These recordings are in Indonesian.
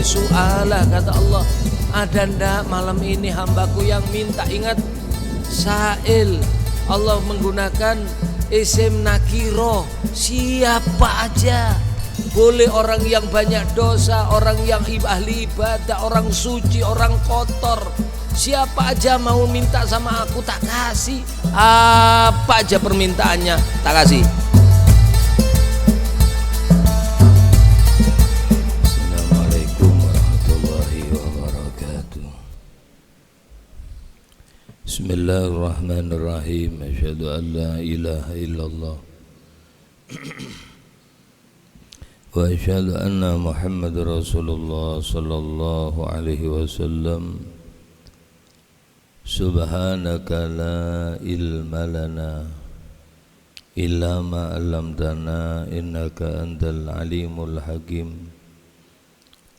su'ala, kata Allah. Ada ndak malam ini hambaku yang minta? Ingat, sa'il. Allah menggunakan isim nakiro, siapa aja. Boleh orang yang banyak dosa, orang yang ahli ibadah, orang suci, orang kotor. Siapa aja mau minta sama aku tak kasih. Apa aja permintaannya tak kasih. Assalamualaikum warahmatullahi wabarakatuh. Bismillahirrahmanirrahim. Asyhadu an la ilaha illallah wa asyhadu anna Muhammadar Rasulullah sallallahu alaihi wasallam. Subhanaka la ilma lana illa ma 'allamtana innaka antal alimul hakim.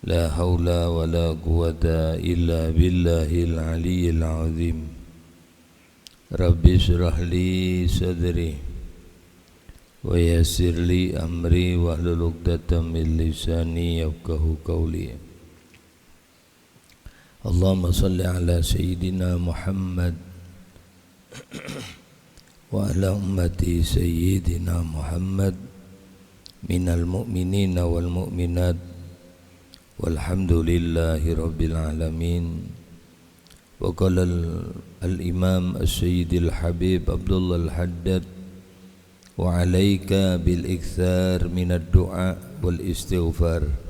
La haula wa la quwwata illa billahil aliyyil azim. Rabbi shrah li sadri wa yassir li amri wahlul 'uqdatam min lisani yafqahu qawli. Allahumma salli ala sayyidina Muhammad wa ala ummati sayyidina Muhammad minal mu'minina wal mu'minat walhamdulillahi rabbil alamin. Wa qala al-imam as-sayyidil habib Abdullah al-Haddad wa alayka bil ikthar minad du'a wal istighfar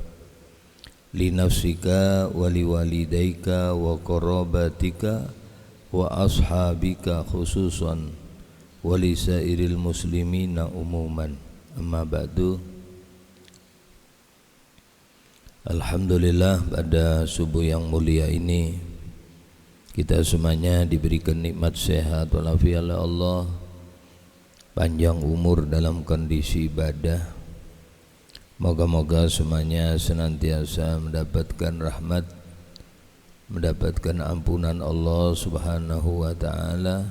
li nafsika wa li walidayka wa qarabatika wa ashabika khususan wa li sairil muslimina umuman. Amma ba'du. Alhamdulillah, pada subuh yang mulia ini kita semuanya diberikan nikmat sehat walafiat oleh Allah, panjang umur dalam kondisi ibadah. Moga-moga semuanya senantiasa mendapatkan rahmat, mendapatkan ampunan Allah Subhanahu wa ta'ala,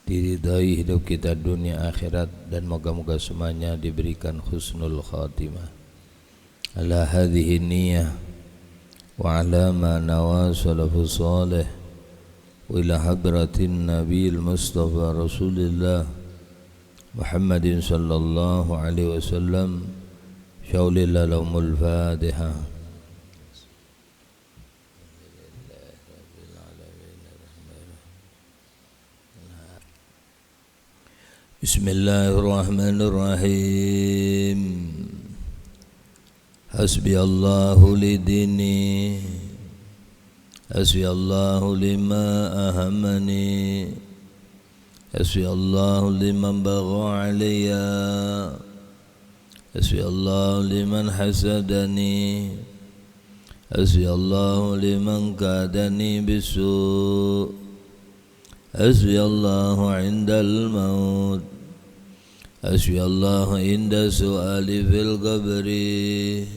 diridhai hidup kita dunia akhirat, dan moga-moga semuanya diberikan husnul khatimah. Ala hadhihi niyyah wa ala ma nawa salafus salih wa ila hadratin nabiyil mustafa rasulillah Muhammadin sallallahu alaihi wasallam. Syaulillah lahumul Fatiha. Bismillahirrahmanirrahim. Hasbiyallahu lidini, hasbiyallahu lima ahamani, hasbi Allah liman bagha alayya, hasbi Allah liman hasadani, hasbi Allah liman kadani bisu, hasbi Allah indal maut, hasbi Allah inda su'ali fil qabri,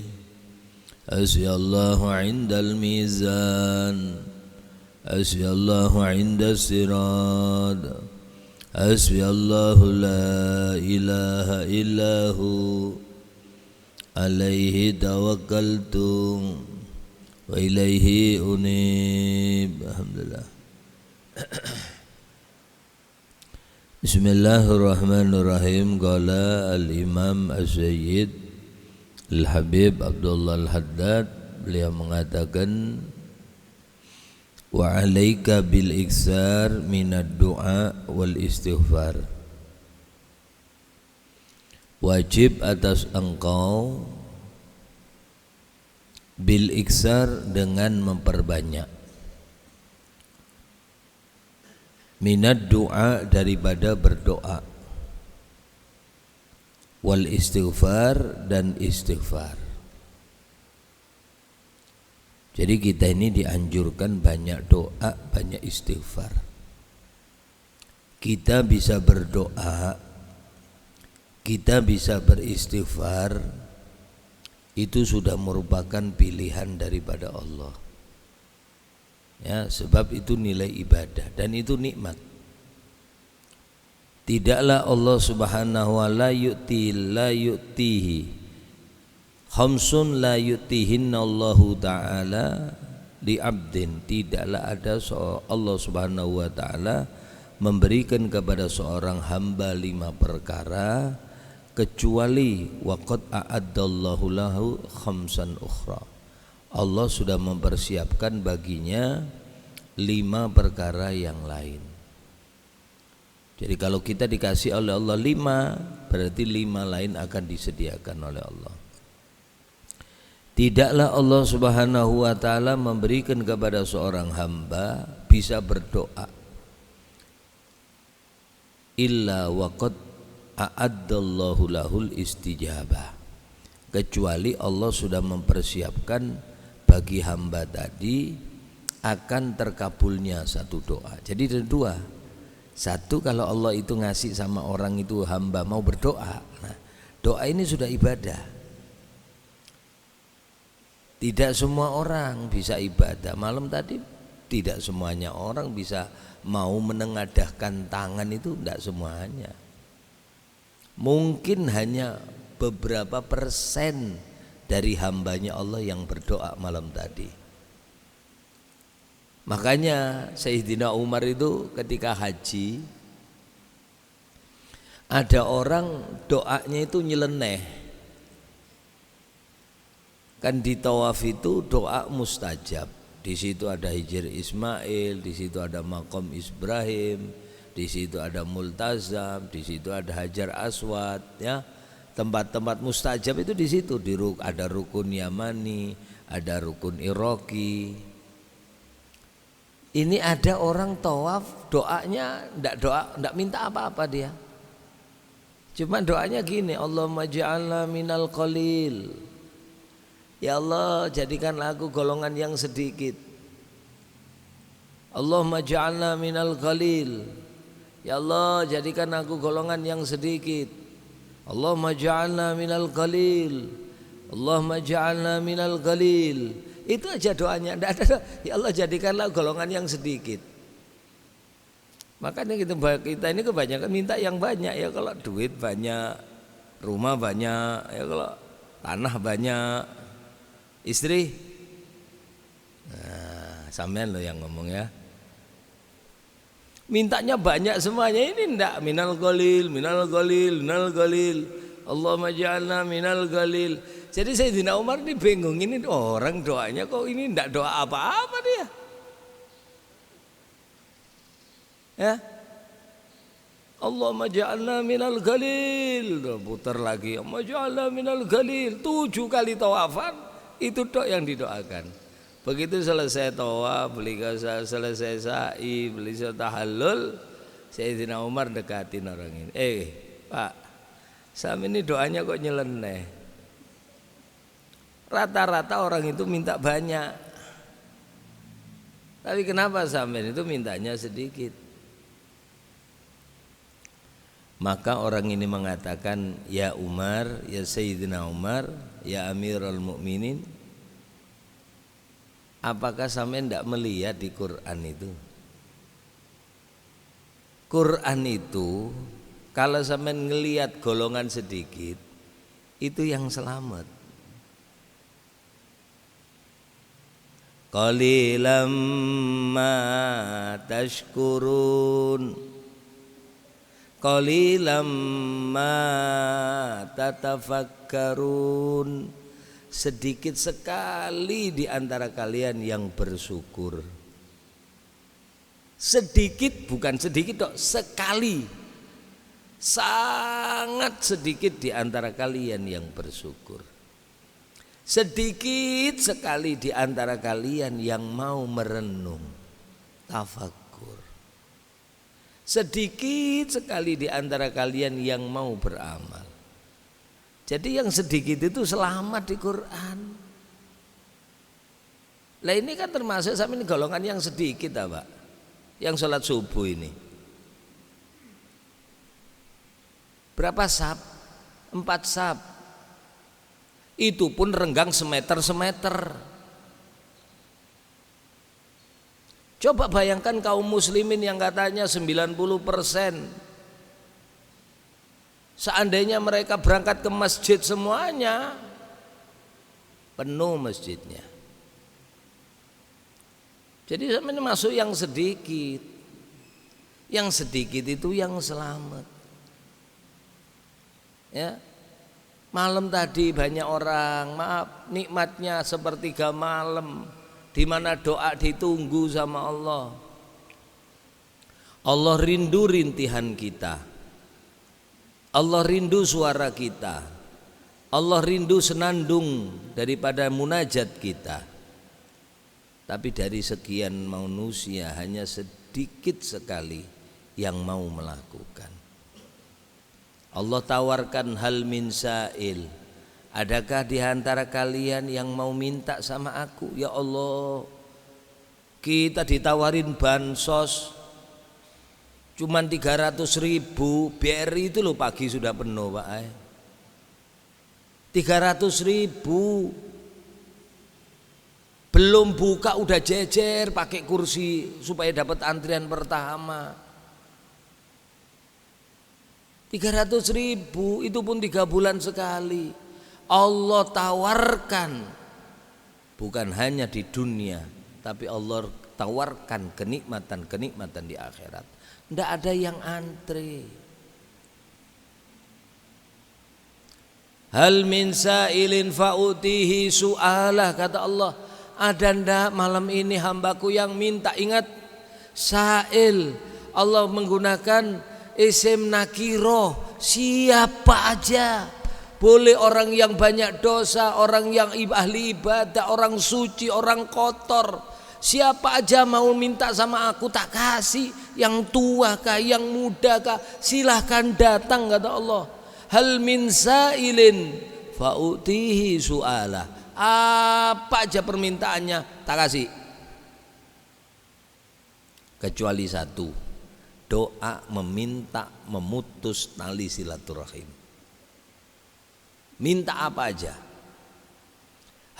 hasbi Allah indal mizan, hasbi Allah inda sirat. Hasbi Allahu la ilaha illahu alaihi tawakkaltu wa ilaihi unib. Alhamdulillah. Bismillahirrahmanirrahim. Qala al-imam as-sayyid al-habib Abdullah al-Haddad, beliau mengatakan, wa alaika bil iksar minad du'a wal istighfar. Wajib atas engkau bil iksar, dengan memperbanyak, minad du'a, daripada berdoa, wal istighfar, dan istighfar. Jadi kita ini dianjurkan banyak doa, banyak istighfar. Kita bisa berdoa, kita bisa beristighfar, itu sudah merupakan pilihan daripada Allah. Ya, sebab itu nilai ibadah dan itu nikmat. Tidaklah Allah Subhanahu wa la yu'tihi Khamsun la yutihinnallahu ta'ala li abdin, tidaklah ada Allah subhanahu wa ta'ala memberikan kepada seorang hamba 5 perkara kecuali waqad a'addallahu lahu khamsan ukhra, Allah sudah mempersiapkan baginya 5 perkara yang lain. Jadi kalau kita dikasih oleh Allah 5, berarti 5 lain akan disediakan oleh Allah. Tidaklah Allah subhanahu wa ta'ala memberikan kepada seorang hamba bisa berdoa illa waqad a'addallahu lahul istijabah, kecuali Allah sudah mempersiapkan bagi hamba tadi akan terkabulnya satu doa. Jadi ada 2. Satu, kalau Allah itu ngasih sama orang itu hamba mau berdoa, nah, doa ini sudah ibadah. Tidak semua orang bisa ibadah. Malam tadi tidak semuanya orang bisa mau menengadahkan tangan, itu tidak semuanya. Mungkin hanya beberapa persen dari hambanya Allah yang berdoa malam tadi. Makanya Sayyidina Umar itu ketika haji, ada orang doanya itu nyeleneh. Kan di tawaf itu doa mustajab. Di situ ada Hijr Ismail, di situ ada Maqam Ibrahim, di situ ada Multazam, di situ ada Hajar Aswad, ya. Tempat-tempat mustajab itu di situ. Ada rukun Yamani, ada rukun Iraqi. Ini ada orang tawaf doanya enggak minta apa-apa dia. Cuma doanya gini, Allahumma ja'alna minal qalil. Ya Allah, jadikanlah aku golongan yang sedikit. Allahumma ja'alna minal qalil. Ya Allah, jadikan aku golongan yang sedikit. Allahumma ja'alna minal qalil. Allahumma ja'alna minal qalil. Itu aja doanya. Tidak ada, ya Allah jadikanlah golongan yang sedikit. Makanya kita ini kebanyakan minta yang banyak. Ya kalau duit banyak, rumah banyak, ya kalau tanah banyak, istri, nah, sampean lo yang ngomong ya. Mintanya banyak semuanya, ini ndak minal qalil, minal qalil, minal qalil. Allahumma ja'alna minal qalil. Jadi Sayyidina Umar ini bingung, ini orang doanya kok ini ndak doa apa-apa dia. Ya. Allahumma ja'alna minal qalil. Putar lagi, Allahumma ja'alna minal qalil. 7 kali tawafan. Itu doa yang didoakan. Begitu selesai tawaf, beliau selesai sa'i, beliau tahallul, Sayyidina Umar dekatin orang ini. Pak, Sam ini doanya kok nyeleneh. Rata-rata orang itu minta banyak. Tapi kenapa Sam itu mintanya sedikit? Maka orang ini mengatakan, ya Umar, ya Sayyidina Umar, ya Amirul Mukminin, apakah sampean tidak melihat di Quran itu? Quran itu kalau sampean ngelihat golongan sedikit, itu yang selamat. Qalilam ma tashkurun, qalilam ma tatafakkarun, sedikit sekali di antara kalian yang bersyukur. Sedikit, bukan sedikit dok, sekali. Sangat sedikit di antara kalian yang bersyukur. Sedikit sekali di antara kalian yang mau merenung, tafakkur. Sedikit sekali di antara kalian yang mau beramal. Jadi yang sedikit itu selamat di Quran. Lah ini kan termasuk sama ini golongan yang sedikit Pak. Yang sholat subuh ini. Berapa sab? 4 sab. Itu pun renggang semeter-semeter. Coba bayangkan kaum muslimin yang katanya 90%. Seandainya mereka berangkat ke masjid semuanya, penuh masjidnya. Jadi sampai masuk yang sedikit. Yang sedikit itu yang selamat. Ya. Malam tadi banyak orang, maaf, nikmatnya sepertiga malam di mana doa ditunggu sama Allah. Allah rindu rintihan kita. Allah rindu suara kita. Allah rindu senandung daripada munajat kita. Tapi dari sekian manusia hanya sedikit sekali yang mau melakukan. Allah tawarkan hal min sa'il. Adakah di antara kalian yang mau minta sama aku? Ya Allah, kita ditawarin bansos cuman 300.000, BRI itu loh pagi sudah penuh Pak. 300.000 belum buka udah jejer pakai kursi supaya dapat antrian pertama. 300.000 itu pun 3 bulan sekali. Allah tawarkan bukan hanya di dunia, tapi Allah tawarkan kenikmatan di akhirat. Tidak ada yang antri. Hal min sa'ilin fa'utihi su'alah, kata Allah. Ada ndak malam ini hambaku yang minta? Ingat, sa'il Allah menggunakan isim nakiroh, siapa aja. Boleh orang yang banyak dosa, orang yang ahli ibadah, orang suci, orang kotor. Siapa aja mau minta sama aku tak kasih. Yang tua kah, yang muda kah, silahkan datang, kata Allah. Hal min sa'ilin fa'utihi su'alah. Apa aja permintaannya tak kasih, kecuali satu, doa meminta memutus tali silaturahim. Minta apa aja.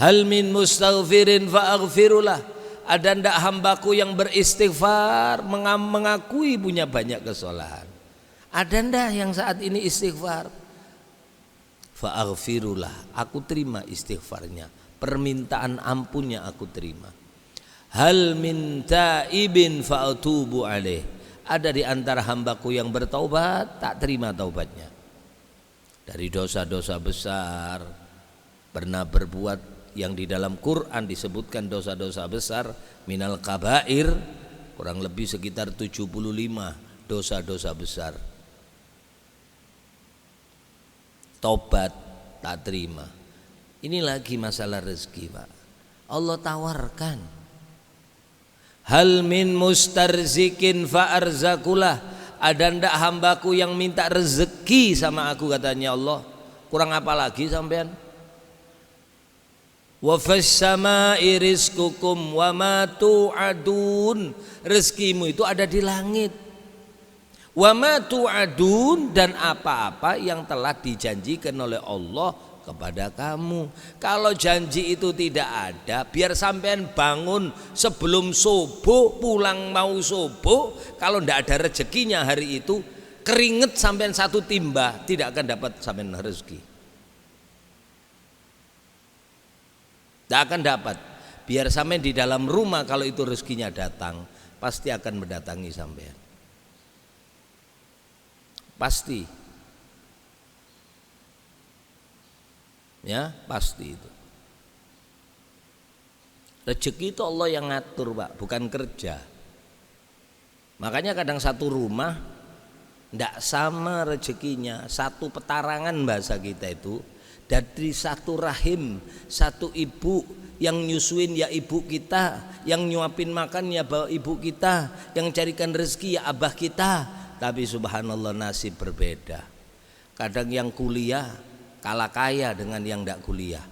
Hal min mustaghfirin fa'aghfirulah. Ada ndak hambaku yang beristighfar, mengakui punya banyak kesalahan? Ada ndak yang saat ini istighfar? Fa'aghfirulah, aku terima istighfarnya, permintaan ampunnya aku terima. Hal min taibin fa'atubu alaih. Ada di antara hambaku yang bertaubat, tak terima taubatnya dari dosa-dosa besar. Pernah berbuat yang di dalam Quran disebutkan dosa-dosa besar, minal kabair, kurang lebih sekitar 75 dosa-dosa besar. Tobat tak terima. Ini lagi masalah rezeki Pak. Allah tawarkan. Hal min mustarzikin fa'arzakulah. Ada ndak hambaku yang minta rezeki sama aku, katanya Allah. Kurang apa lagi sampean? Wa fis samai rizqukum wa ma tu'adun. Rezekimu itu ada di langit. Wa ma tu'adun, dan apa-apa yang telah dijanjikan oleh Allah kepada kamu. Kalau janji itu tidak ada, biar sampean bangun sebelum subuh, pulang mau subuh, kalau tidak ada rezekinya hari itu, keringet sampean satu timba, tidak akan dapat sampean rezeki. Tidak akan dapat. Biar sampean di dalam rumah, kalau itu rezekinya datang, pasti akan mendatangi sampean. Pasti, ya pasti itu. Rezeki itu Allah yang ngatur Pak, bukan kerja. Makanya kadang satu rumah ndak sama rezekinya, satu petarangan bahasa kita itu, dari satu rahim, satu ibu yang nyusuin ya ibu kita, yang nyuapin makan ya ibu kita, yang carikan rezeki ya abah kita. Tapi subhanallah nasib berbeda. Kadang yang kuliah kalah kaya dengan yang tidak kuliah.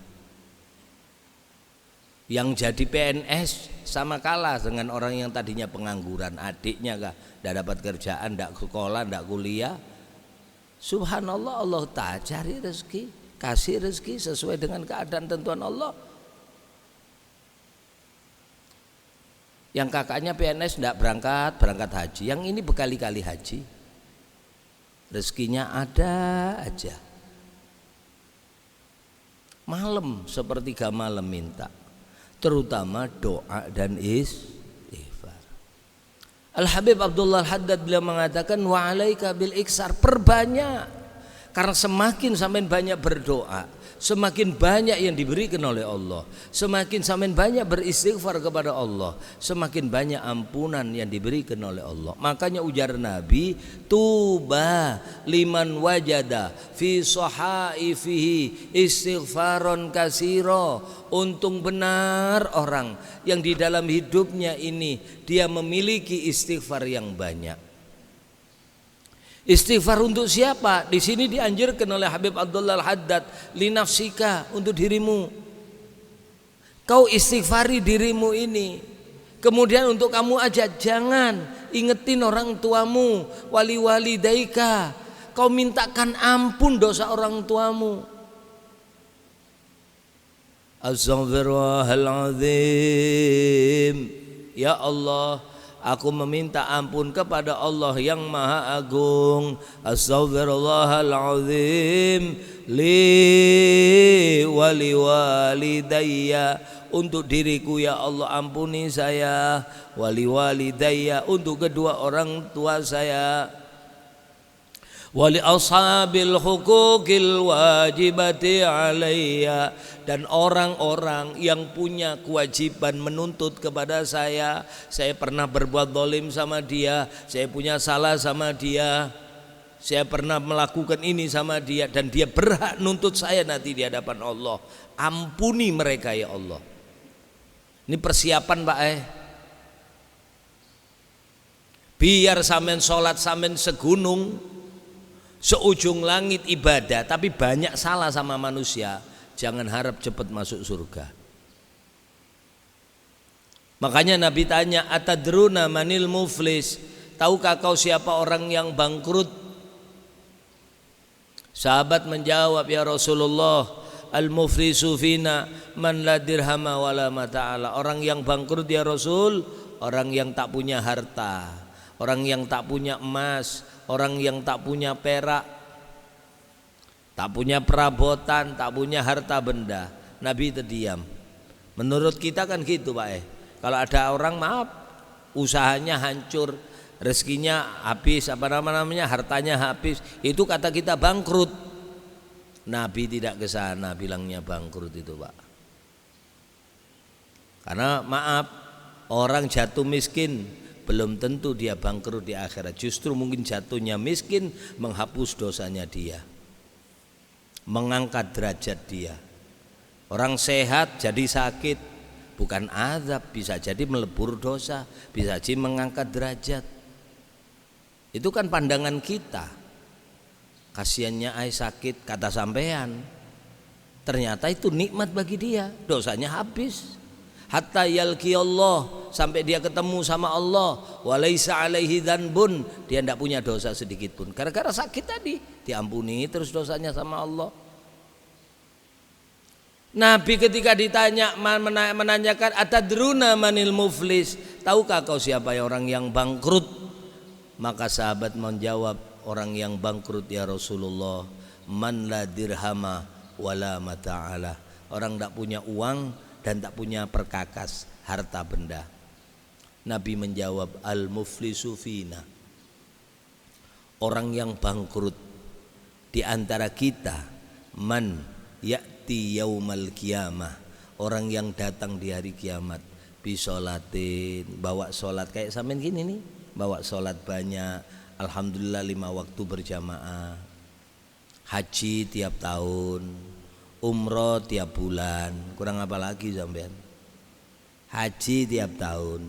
Yang jadi PNS sama kalah dengan orang yang tadinya pengangguran. Adiknya tidak dapat kerjaan, tidak sekolah, tidak kuliah. Subhanallah, Allah tak cari rezeki, kasih rezeki sesuai dengan keadaan tentuan Allah. Yang kakaknya PNS tidak berangkat haji, yang ini berkali-kali haji, rezekinya ada aja. malam, sepertiga malam minta, terutama doa dan istighfar. Al-Habib Abdullah Al-Haddad beliau mengatakan wa alaika bil iksar, perbanyak, karena semakin sampean banyak berdoa, semakin banyak yang diberikan oleh Allah, semakin sampean banyak beristighfar kepada Allah, semakin banyak ampunan yang diberikan oleh Allah. Makanya ujar Nabi, tuba liman wajada fi sahaifihi istighfaron kasiro. Untung benar orang yang di dalam hidupnya ini dia memiliki istighfar yang banyak. Istighfar untuk siapa? Di sini dianjurkan oleh Habib Abdullah Al-Haddad, li nafsika, untuk dirimu. Kau istighfari dirimu ini. Kemudian untuk kamu aja, jangan ingetin orang tuamu, wali daika. Kau mintakan ampun dosa orang tuamu. Astaghfirullahaladzim. Ya Allah, aku meminta ampun kepada Allah yang Maha Agung. Astaghfirullahaladzim li wali walidayya, untuk diriku ya Allah ampuni saya, wali walidayya, untuk kedua orang tua saya, wali ashabil hukukil wajibati alayya, dan orang-orang yang punya kewajiban menuntut kepada saya. Saya pernah berbuat zalim sama dia, saya punya salah sama dia, saya pernah melakukan ini sama dia, dan dia berhak nuntut saya nanti di hadapan Allah. Ampuni mereka ya Allah. Ini persiapan Pak biar sampean sholat sampean segunung, seujung langit ibadah, tapi banyak salah sama manusia, jangan harap cepat masuk surga. Makanya Nabi tanya, atadruna manil muflis, tahukah kau siapa orang yang bangkrut? Sahabat menjawab, ya Rasulullah, al-muflisu fina man la dirhama wala mata'ala. Orang yang bangkrut ya Rasul, orang yang tak punya harta, orang yang tak punya emas, orang yang tak punya perak, tak punya perabotan, tak punya harta benda. Nabi terdiam. Menurut kita kan gitu Pak kalau ada orang maaf, usahanya hancur, rezekinya habis, namanya hartanya habis, itu kata kita bangkrut. Nabi tidak ke sana bilangnya bangkrut itu Pak. Karena maaf, orang jatuh miskin belum tentu dia bangkrut di akhirat. Justru mungkin jatuhnya miskin menghapus dosanya dia, mengangkat derajat dia. Orang sehat jadi sakit, bukan azab, bisa jadi melebur dosa, bisa jadi mengangkat derajat. Itu kan pandangan kita. Kasiannya sakit, kata sampean, ternyata itu nikmat bagi dia, dosanya habis. Hatta yalqi Allah, sampai dia ketemu sama Allah, walaisa alaihi dzanbun, dia tidak punya dosa sedikit pun. Gara-gara sakit tadi diampuni terus dosanya sama Allah. Nabi ketika ditanya menanyakan atadruna manil muflis, tahukah kau siapa orang yang bangkrut? Maka sahabat menjawab, orang yang bangkrut ya Rasulullah, man la dirhama wala mata'ala, orang tak punya uang dan tak punya perkakas, harta benda. Nabi menjawab, al muflisu fina, orang yang bangkrut di antara kita, man ya'ti yaumal qiyamah, orang yang datang di hari kiamat, bisolatin, bawa solat kayak sampean gini nih, bawa solat banyak, alhamdulillah 5 waktu berjamaah, haji tiap tahun, umroh tiap bulan, kurang apa lagi sampean? Haji tiap tahun,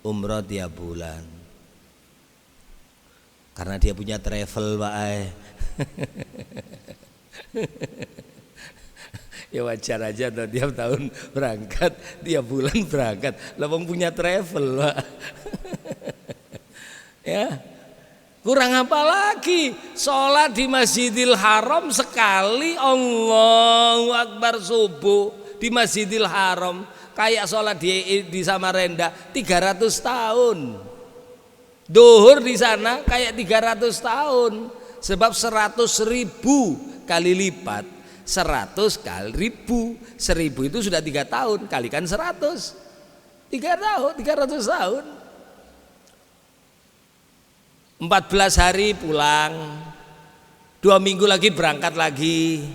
umroh tiap bulan. Karena dia punya travel Pak ya wajar aja tuh, tiap tahun berangkat, tiap bulan berangkat. Lah wong punya travel Pak ya. Kurang apa lagi? Sholat di Masjidil Haram sekali, Allahu Akbar subuh di Masjidil Haram, kayak sholat di Samarinda 300 tahun. Duhur di sana kayak 300 tahun. Sebab 100.000 kali lipat 100 kali 1000. 1000 itu sudah 3 tahun, kalikan 100. 3 tahun, 300 tahun. 14 hari pulang, 2 minggu lagi berangkat lagi.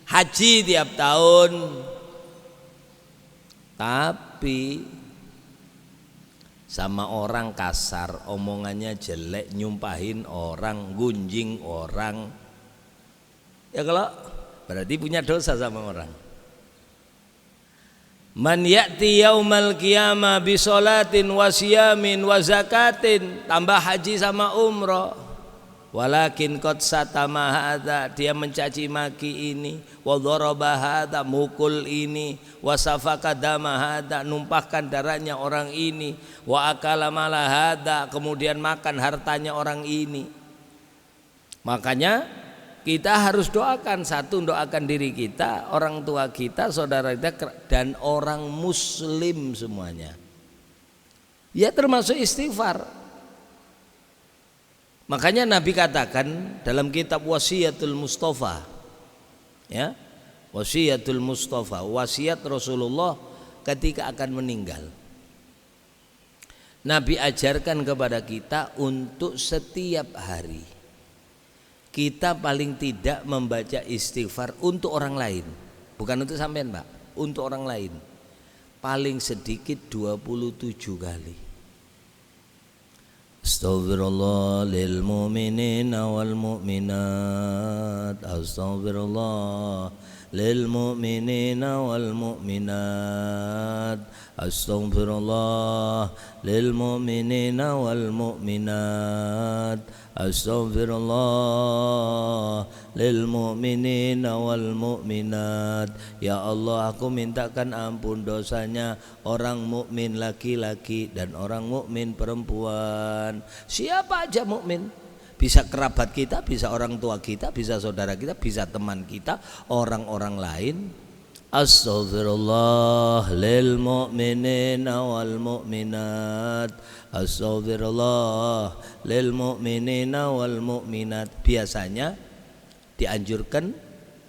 Haji tiap tahun. Tapi sama orang kasar, omongannya jelek, nyumpahin orang, gunjing orang, ya kalau berarti punya dosa sama orang. Man ya'ti yaumal qiyamah bi sholatin wa siyamin wa zakatin, tambah haji sama umroh. Walakin qad satama hadza, dia mencaci maki ini, wa dharaba hadza, mukul ini, wa safaka dama hadza, numpahkan darahnya orang ini, wa akala mala hadza, kemudian makan hartanya orang ini. Makanya kita harus doakan, satu doakan diri kita, orang tua kita, saudara kita, dan orang muslim semuanya. Ya termasuk istighfar. Makanya Nabi katakan dalam kitab Wasiyatul Mustafa, ya, Wasiyatul Mustafa, wasiat Rasulullah ketika akan meninggal. Nabi ajarkan kepada kita untuk setiap hari kita paling tidak membaca istighfar untuk orang lain, bukan untuk sampean, Pak, untuk orang lain paling sedikit 27 kali. Astaghfirullah lil mu'minina wal mu'minat, astaghfirullah lil mu'minina wal mu'minat, astaghfirullah lil mu'minina wal mu'minat, astaghfirullah lil mu'minina wal mu'minat. Ya Allah, aku mintakan ampun dosanya orang mukmin laki-laki dan orang mukmin perempuan. Siapa aja mukmin, bisa kerabat kita, bisa orang tua kita, bisa saudara kita, bisa teman kita, orang-orang lain. Astaghfirullah lil mu'minina wal mu'minat, astaghfirullah lil mu'minina wal mu'minat. Biasanya dianjurkan,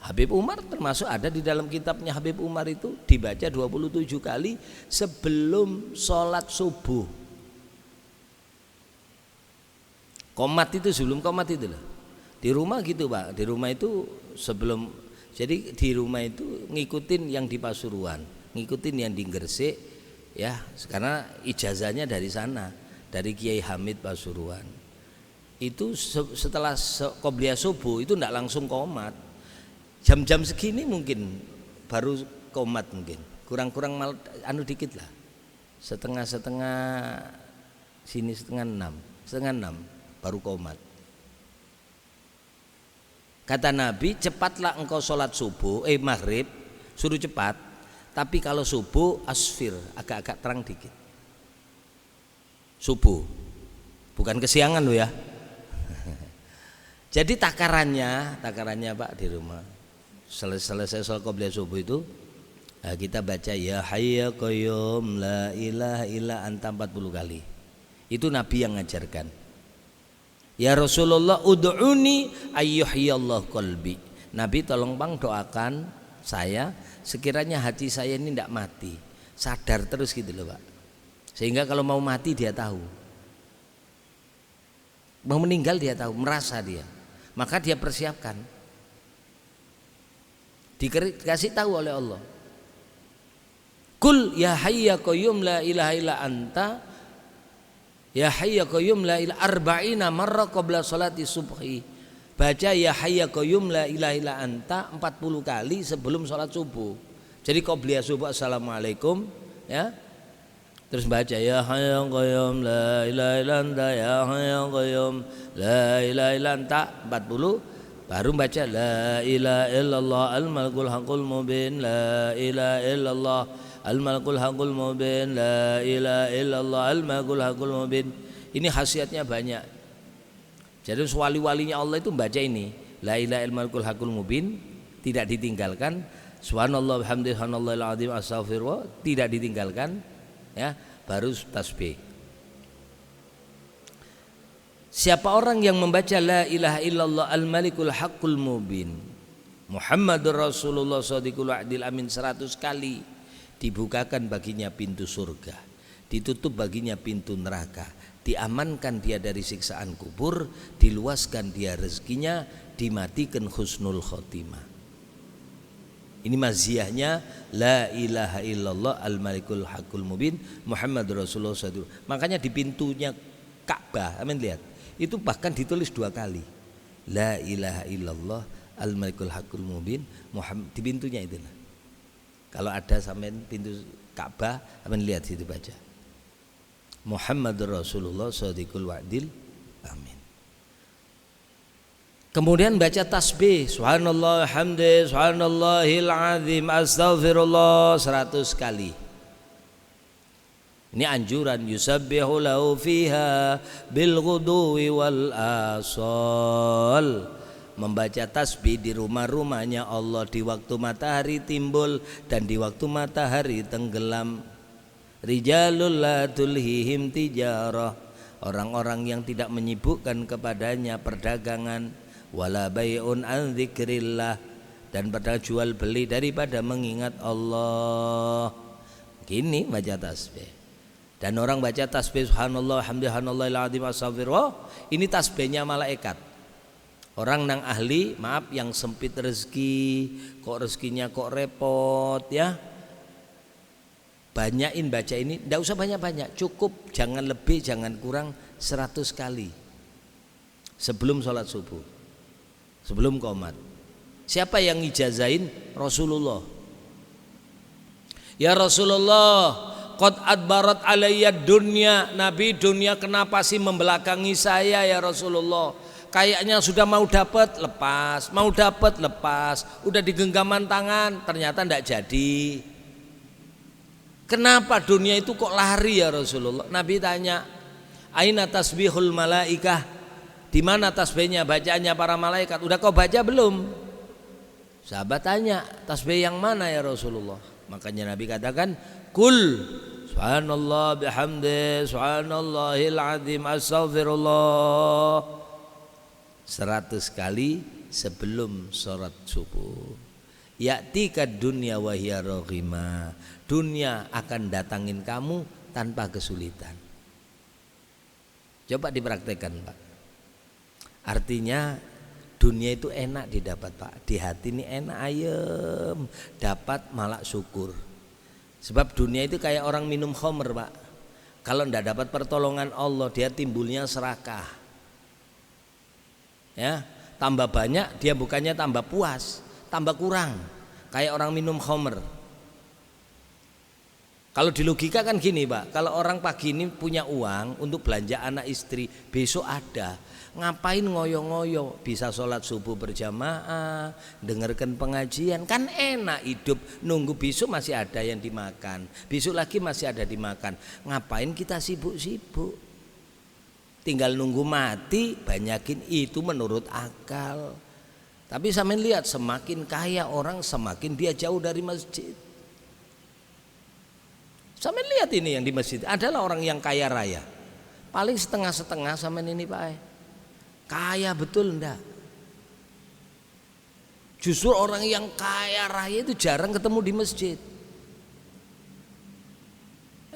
Habib Umar termasuk ada di dalam kitabnya Habib Umar itu, dibaca 27 kali sebelum sholat subuh. Qomat itu sebelum qomat itu loh. Di rumah gitu, Pak. Di rumah itu sebelum, jadi di rumah itu ngikutin yang di Pasuruan, ngikutin yang di Gresik, ya, karena ijazahnya dari sana, dari Kiai Hamid Pasuruan. Itu setelah qobliyah subuh itu enggak langsung qomat. Jam-jam segini mungkin baru qomat, mungkin kurang-kurang anu dikit lah, setengah sini, setengah enam baru qomat. Kata Nabi, cepatlah engkau sholat subuh, maghrib suruh cepat, tapi kalau subuh asfir, agak-agak terang dikit. Subuh, bukan kesiangan lo ya. Jadi takarannya Pak di rumah, selesai sholat qobliyah subuh itu, kita baca ya hayya qayyum la ilaha illa anta 40 kali. Itu Nabi yang ngajarkan. Ya Rasulullah ud'uni ayyuhiyallahu qalbi. Nabi tolong bang doakan saya sekiranya hati saya ini tidak mati, sadar terus gitu loh Pak, sehingga kalau mau mati dia tahu, mau meninggal dia tahu, merasa dia, maka dia persiapkan, dikasih tahu oleh Allah, Kul ya hayya qayyum la ilaha illa anta, ya hayya qayyum la ilaha arba'ina marra qabla salati subhi. Baca ya hayya qayyum la ilaha illa anta 40 kali sebelum salat subuh. Jadi qobliyah subuh assalamualaikum, ya. Terus baca ya hayya qayyum la ilaha illa anta, ya hayya qayyum la ilaha illa anta 40, baru baca la ilaha illallah al-malikul haqqul mubin, la ilaha illallah al-malikul haqqul mubin, la ilaha illallah al-malikul haqqul mubin. Ini khasiatnya banyak. Jadi wali-walinya Allah itu baca ini la ilaha illallah al-malikul haqqul mubin, tidak ditinggalkan. Subhanallah bihamdihi subhanallahil azim astaghfirullah, tidak ditinggalkan, ya, baru tasbih. Siapa orang yang membaca la ilaha illallah al-malikul haqqul mubin Muhammadur Rasulullah Shadiqul Wa'dil Amin 100 kali, dibukakan baginya pintu surga, ditutup baginya pintu neraka, diamankan dia dari siksaan kubur, diluaskan dia rezekinya, dimatikan husnul khotimah. Ini maziyahnya la ilaha illallah al-malikul haqqul mubin Muhammadur Rasulullah SAW. Makanya di pintunya Ka'bah, amin, lihat, itu bahkan ditulis 2 kali. La ilaha illallah al-malikul haqqul mubin Muhammad, di pintunya itulah. Kalau ada sampean pintu Ka'bah, amin, lihat situ baca. Muhammadur Rasulullah Shadiqul Wa'dil Amin. Kemudian baca tasbih, subhanallah hamdi, subhanallahil azim, astaghfirullah 100 kali. Ini anjuran, yusabbihu lahu fiha bil ghuduwi wal asal. Membaca tasbih di rumah-rumahnya Allah di waktu matahari timbul dan di waktu matahari tenggelam. Rijalul la tulhihim tijarah, orang-orang yang tidak menyibukkan kepadanya perdagangan, wala bai'un an dzikrillah, dan pada jual beli daripada mengingat Allah. Gini baca tasbih. Dan orang baca tasbih subhanallah hamdulillahil azim astaghfirullah, ini tasbihnya malaikat. Orang nang ahli, maaf, yang sempit rezeki, kok rezekinya kok repot ya, banyakin baca ini, enggak usah banyak-banyak, cukup, jangan lebih jangan kurang 100 kali sebelum sholat subuh, sebelum qomat. Siapa yang ngijazain? Rasulullah. Ya Rasulullah, qad adbarat alayya dunya, Nabi, dunia kenapa sih membelakangi saya ya Rasulullah? Kayaknya sudah mau dapat lepas, mau dapat lepas, udah digenggaman tangan ternyata ndak jadi. Kenapa dunia itu kok lari ya Rasulullah? Nabi tanya, aina tasbihul malaikah? Di mana tasbihnya, bacaannya para malaikat? Udah kau baca belum? Sahabat tanya, tasbih yang mana ya Rasulullah? Makanya Nabi katakan, kul subhanallah bihamdi subhanallahil azim astaghfirullah 100 kali sebelum sholat subuh. Ya'tika dunya wa hiya raghima, dunia akan datangin kamu tanpa kesulitan. Coba dipraktekkan Pak. Artinya dunia itu enak didapat Pak, di hati ini enak, ayem, dapat malah syukur. Sebab dunia itu kayak orang minum khamr Pak, kalau tidak dapat pertolongan Allah dia timbulnya serakah. Ya, tambah banyak dia bukannya tambah puas, tambah kurang, kayak orang minum khamr. Kalau di logika kan gini Pak, kalau orang pagi ini punya uang untuk belanja anak istri, besok ada, ngapain ngoyo-ngoyo, bisa sholat subuh berjamaah, dengarkan pengajian, kan enak hidup. Nunggu besok masih ada yang dimakan, besok lagi masih ada dimakan, ngapain kita sibuk-sibuk? Tinggal nunggu mati, banyakin itu menurut akal. Tapi sampean lihat, semakin kaya orang semakin dia jauh dari masjid. Sampean lihat ini yang di masjid adalah orang yang kaya raya, paling setengah-setengah sampean ini Pak. Kaya betul enggak? Justru orang yang kaya raya itu jarang ketemu di masjid.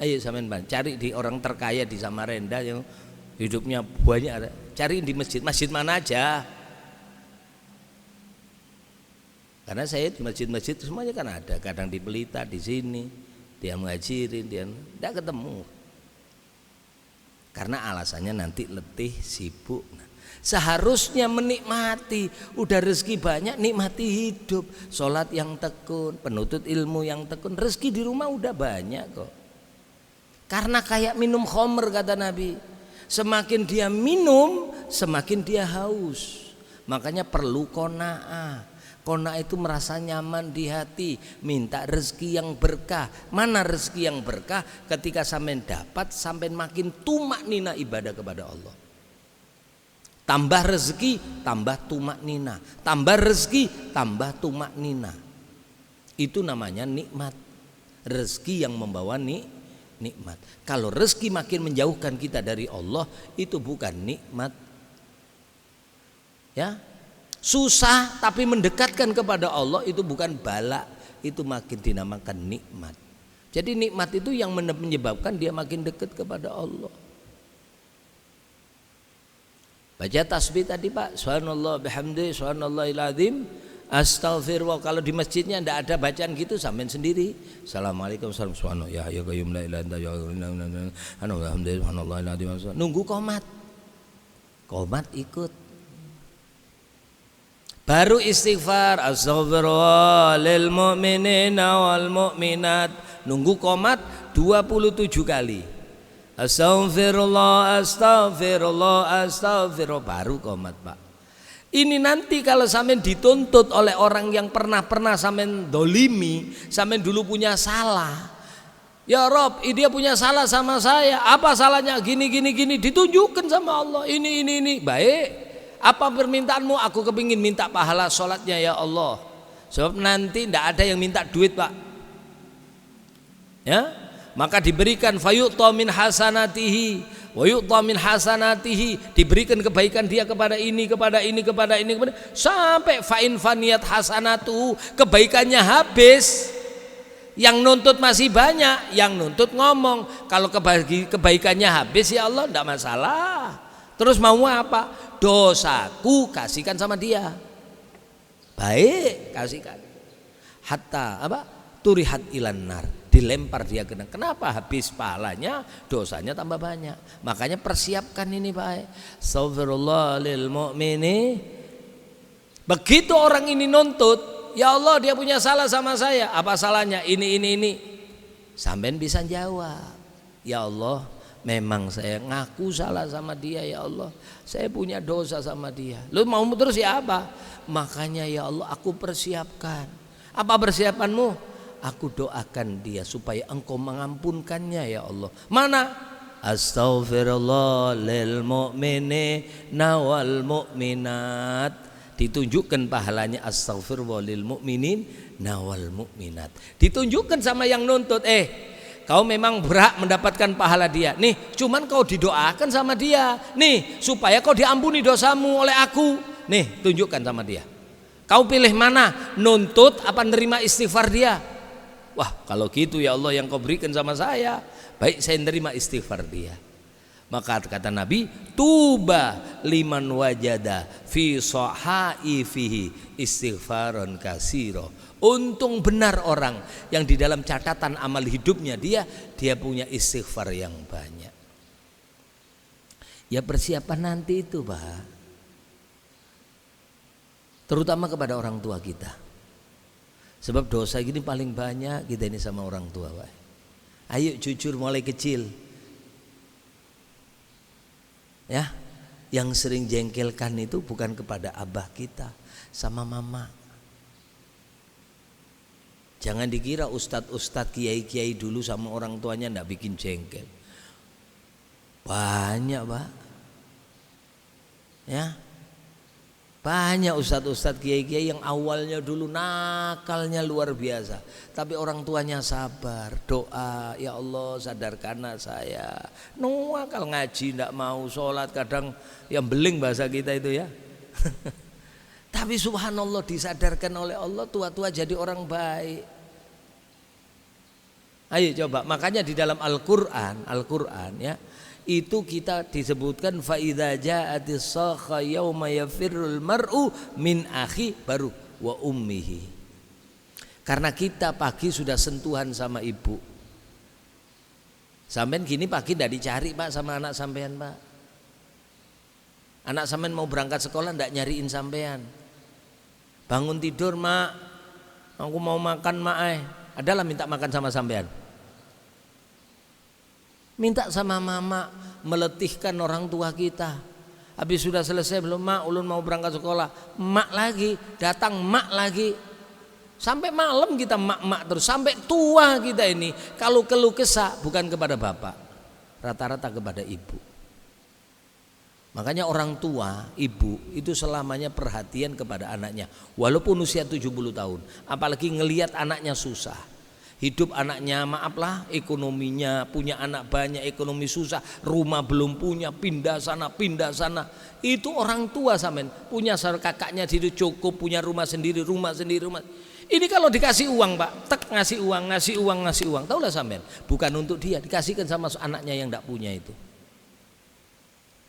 Ayo sampean cari di orang terkaya di Samarinda yang hidupnya banyak, ada, cari di masjid, masjid mana aja. Karena saya di masjid-masjid semuanya kan ada, kadang di Pelita, di sini, dia mengajirin, dia tidak ketemu. Karena alasannya nanti letih, sibuk. Nah, seharusnya menikmati, udah rezeki banyak, nikmati hidup, sholat yang tekun, penuntut ilmu yang tekun, rezeki di rumah udah banyak kok. Karena kayak minum khamr kata Nabi, semakin dia minum semakin dia haus. Makanya perlu qanaah. Qanaah itu merasa nyaman di hati, minta rezeki yang berkah. Mana rezeki yang berkah? Ketika sampean dapat, sampean makin tumak nina ibadah kepada Allah. Tambah rezeki, tambah tumak nina. Tambah rezeki, tambah tumak nina. Itu namanya nikmat. Rezeki yang membawa nikmat. Kalau rezeki makin menjauhkan kita dari Allah, itu bukan nikmat. Ya, Susah tapi mendekatkan kepada Allah itu bukan bala, itu makin dinamakan nikmat. Jadi nikmat itu yang menyebabkan dia makin dekat kepada Allah. Baca tasbih tadi Pak, subhanallah bihamdi, subhanallahil azim, astaghfirullah. Kalau di masjidnya tidak ada bacaan gitu, sampean sendiri. Assalamualaikum warahmatullahi wabarakatuh. Ya qayyum la ilaha illa anta subhanallahil azim. Nunggu qomat. Qomat ikut. Baru istighfar, astaghfirullah lil mu'minina wal mu'minat. Nunggu qomat 27 kali. Astaghfirullah, astaghfirullah, astaghfirullah, baru qomat Pak. Ini nanti kalau sampean dituntut oleh orang yang pernah sampean dolimi, sampean dulu punya salah. Ya Rob, dia punya salah sama saya. Apa salahnya? Gini, ditunjukkan sama Allah. Ini. Baik. Apa permintaanmu? Aku kepingin minta pahala sholatnya ya Allah. Sebab nanti tidak ada yang minta duit Pak. Ya, maka diberikan fayu'ta min hasanatihi wa yu'ta min hasanatihi, diberikan kebaikan dia kepada ini sampai fa'in faniyat hasanatu, kebaikannya habis. Yang nuntut masih banyak, yang nuntut ngomong. Kalau kebaikannya habis ya Allah tidak masalah. Terus mau apa? Dosaku kasihkan sama dia. Baik, kasihkan. Hatta apa? Turihat ilan nar, dilempar dia ke neraka. Kenapa? Habis pahalanya, dosanya tambah banyak. Makanya persiapkan ini Pak. Astagfirullah lil mu'mini. Begitu orang ini nuntut, ya Allah dia punya salah sama saya. Apa salahnya? Ini. Sampean bisa jawab. Ya Allah, memang saya ngaku salah sama dia ya Allah. Saya punya dosa sama dia. Lu mau terus ya apa? Makanya ya Allah aku persiapkan. Apa persiapanmu? Aku doakan dia supaya engkau mengampunkannya ya Allah. Mana? Astaghfirullah lil mu'minina wal mu'minat. Ditunjukkan pahalanya astaghfirullah lil mu'minina wal mu'minat. Ditunjukkan sama yang nuntut, kau memang berhak mendapatkan pahala dia. Nih, cuman kau didoakan sama dia. Nih, supaya kau diampuni dosamu oleh aku. Nih, tunjukkan sama dia. Kau pilih mana? Nuntut apa nerima istighfar dia? Wah, kalau gitu ya Allah yang kau berikan sama saya, baik saya nerima istighfar dia. Maka kata Nabi, tuba liman wajada fi sahaifihi istighfaron kasiro. Untung benar orang yang di dalam catatan amal hidupnya dia punya istighfar yang banyak. Ya persiapan nanti itu Pak, terutama kepada orang tua kita. Sebab dosa gini paling banyak kita ini sama orang tua Pak. Ayo jujur mulai kecil. Ya, yang sering jengkelkan itu bukan kepada abah kita, sama mama. Jangan dikira ustadz kiai dulu sama orang tuanya ndak bikin jengkel. Banyak Pak. Ya. Banyak ustadz kiai yang awalnya dulu nakalnya luar biasa, tapi orang tuanya sabar, doa, ya Allah sadarkan anak saya. Nakal ngaji ndak mau, sholat kadang yang beling bahasa kita itu ya. Tapi subhanallah disadarkan oleh Allah, tua-tua jadi orang baik. Ayo coba, makanya di dalam Al-Qur'an ya, itu kita disebutkan fa idza ja'atis sakha yauma yafirrul mar'u min akhi baru wa ummihi. Karena kita pagi sudah sentuhan sama ibu. Sampean gini pagi ndak dicari Pak sama anak sampean Pak. Anak sampean mau berangkat sekolah ndak nyariin sampean. Bangun tidur Mak, aku mau makan Mak. Adalah minta makan sama sampean. Minta sama mama meletihkan orang tua kita. Habis sudah selesai belum Mak, ulun mau berangkat sekolah. Mak lagi, datang Mak lagi. Sampai malam kita mak terus, sampai tua kita ini. Kalau keluh kesah bukan kepada bapak, rata-rata kepada ibu. Makanya orang tua, ibu itu selamanya perhatian kepada anaknya walaupun usia 70 tahun. Apalagi ngelihat anaknya susah. Hidup anaknya maaflah ekonominya, punya anak banyak ekonomi susah, rumah belum punya, pindah sana. Itu orang tua sampean, punya kakaknya situ cukup, punya rumah sendiri. Ini kalau dikasih uang Pak, tek ngasih uang. Taulah sampean, bukan untuk dia, dikasihkan sama anaknya yang enggak punya itu.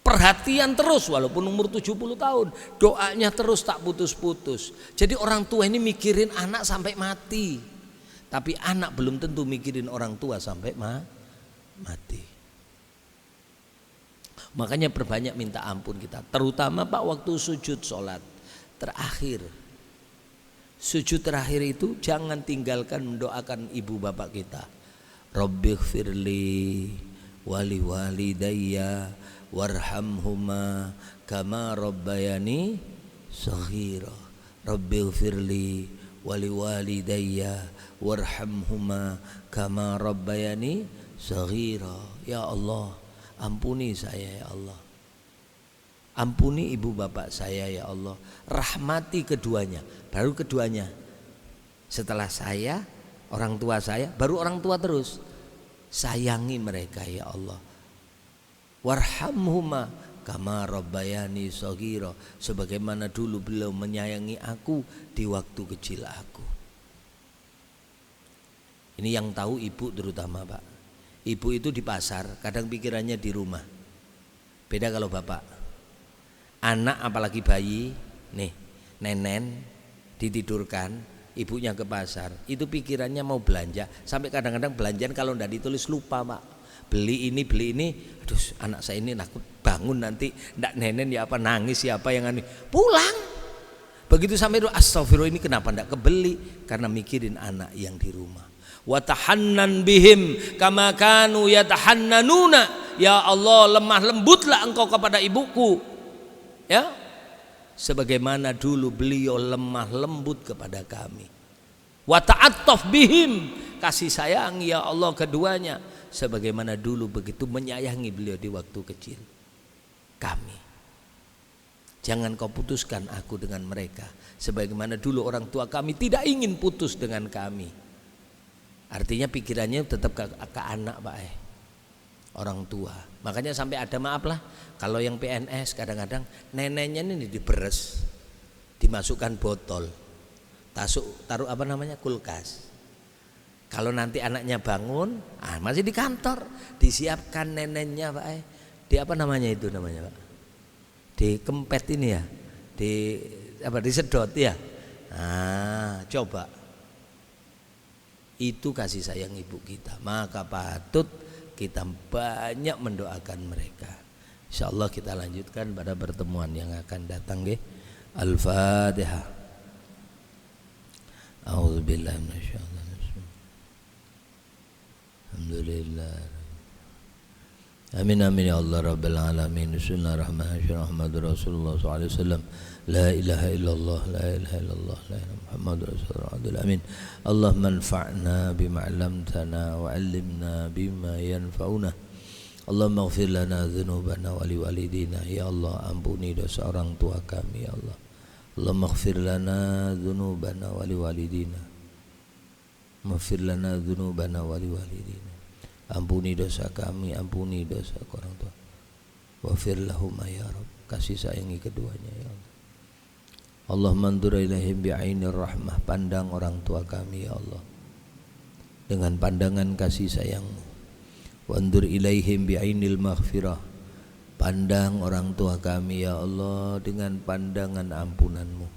Perhatian terus walaupun umur 70 tahun, doanya terus tak putus-putus. Jadi orang tua ini mikirin anak sampai mati. Tapi anak belum tentu mikirin orang tua sampai mati. Makanya perbanyak minta ampun kita, terutama Pak waktu sujud sholat terakhir. Sujud terakhir itu jangan tinggalkan mendoakan ibu bapak kita. Rabbighfirli wali walidayya warhamhuma kama rabbayani shaghira. Rabbighfirli wali walidayya warhamhuma kama rabbayani shaghira. Ya Allah, ampuni saya ya Allah. Ampuni ibu bapak saya ya Allah. Rahmati keduanya, baru keduanya. Setelah saya, orang tua saya, baru orang tua terus. Sayangi mereka ya Allah. Warhamhuma kama rabbayani shaghira, sebagaimana dulu beliau menyayangi aku di waktu kecil aku. Ini yang tahu ibu terutama Pak. Ibu itu di pasar, kadang pikirannya di rumah. Beda kalau bapak. Anak apalagi bayi, nih nenen ditidurkan, ibunya ke pasar, itu pikirannya mau belanja. Sampai kadang-kadang belanjaan kalau enggak ditulis lupa Pak. Beli ini, aduh anak saya ini takut bangun nanti ndak nenen ya apa, nangis siapa yang aneh, pulang. Begitu sampai itu astagfirullah, ini kenapa ndak kebeli, karena mikirin anak yang di rumah. Wa tahannan bihim kama kanu yatahannanuna, ya Allah lemah lembutlah engkau kepada ibuku ya, sebagaimana dulu beliau lemah lembut kepada kami. Wa ta'attaf bihim, kasih sayang ya Allah keduanya, sebagaimana dulu begitu menyayangi beliau di waktu kecil kami. Jangan kau putuskan aku dengan mereka, sebagaimana dulu orang tua kami tidak ingin putus dengan kami. Artinya pikirannya tetap ke anak Pak orang tua. Makanya sampai ada maaf lah, kalau yang PNS kadang-kadang neneknya ini diberes, dimasukkan botol, taruh apa namanya, kulkas. Kalau nanti anaknya bangun, masih di kantor, disiapkan neneknya Pak di apa namanya itu namanya Pak, di kempet ini ya, di apa, disedot ya. Coba itu kasih sayang ibu kita, maka patut kita banyak mendoakan mereka. Insyaallah kita lanjutkan pada pertemuan yang akan datang nggih. Al-Fatihah. A'udzubillahi minasyaitonir rajim. Alhamdulillah. Amin amin ya Allah rabbil alamin. Bismillahirrahmanirrahim. Muhammadur Rasulullah sallallahu alaihi wasallam. La ilaha illallah, la ilaha illallah, la ilaha Muhammadur Rasulullah. Amin. Allahumma anfa'na bima 'allamtana wa 'allimna bima yanfa'una. Allahumma ighfir lana dzunubana wa liwalidina. Ya Allah, ampuni dosa orang tua kami ya Allah. Allahumma ighfir lana dzunubana wa liwalidina. Maghfir lana dzunubana wa liwalidina. Ampuni dosa kami, ampuni dosa orang tua. Waghfir lahum ya Rabb, kasih sayangi keduanya ya Allah. Allahumma andur ilaihim bi'ainir rahmah, pandang orang tua kami ya Allah dengan pandangan kasih sayang-Mu. Wandur ilaihim bi'ainil maghfirah, pandang orang tua kami ya Allah dengan pandangan ampunan-Mu.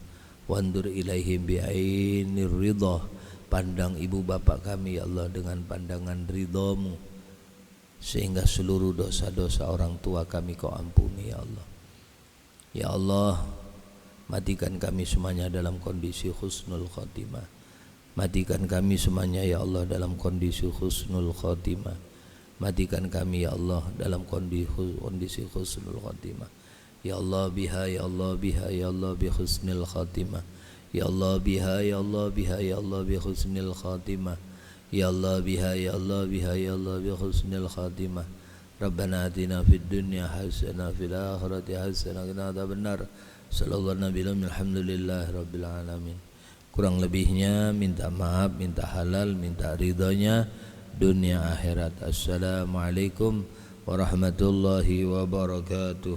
Wandur ilaihim bi'ainir ridha, pandang ibu bapak kami ya Allah dengan pandangan ridha-Mu, sehingga seluruh dosa-dosa orang tua kami Kau ampuni ya Allah. Ya Allah, matikan kami semuanya dalam kondisi husnul khotimah. Matikan kami semuanya ya Allah dalam kondisi husnul khotimah. Matikan kami ya Allah dalam kondisi husnul khotimah. Ya Allah biha, ya Allah biha, ya Allah bi husnul khotimah. Ya Allah biha, ya Allah biha, ya Allah bi husnul khotimah. Ya Allah biha, ya Allah biha, ya Allah bi husnul khotimah. Rabbana atina fid dunya hasanah fil akhirati hasanah wa qina adzabannar. Sallallahu alaihi wa sallam. Alhamdulillahi rabbil alamin. Kurang lebihnya minta maaf, minta halal, minta ridhonya dunia akhirat. Assalamualaikum warahmatullahi wabarakatuh.